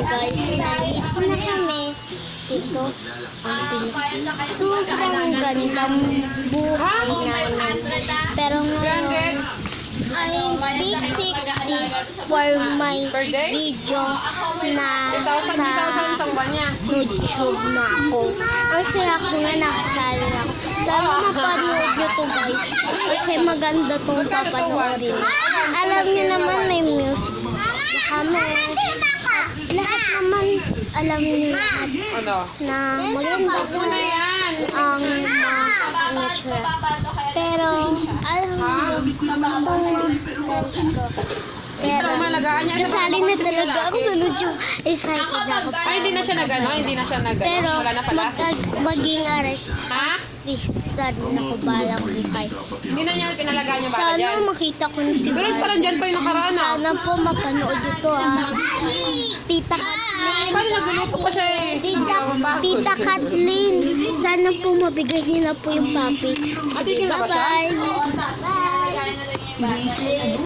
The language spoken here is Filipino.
guys, nandito na kami. Ito ang sobrang gandang buhay namin. Pero ngayon, ay fixing this for my videos na sa YouTube na ako. Ang saya ko nga nakasali ako. Sana mapanood nyo to guys. Kasi maganda tong papanoorin. Alam niyo naman may music na kami. Lahat naman alam niyo lahat na maganda po ang nature. Pero alam niyo pero kasali na talaga ako sa YouTube. Excited ako. Ay, hindi na siya nag-ano? Hindi na siya nag-ano? Pero Wala na pala? maging artista na ko balang buhay. Hindi na niya pinalagaan yung bala dyan. Sana makita ko na si Pero parang dyan pa yung nakaraan ah. Sana po mapanood ito Tita Kathleen. Paano nagluluto pa siya eh? Tita Kathleen. Sana po mabigay niyo na po yung papi. Matigil na ba siya? Bye-bye.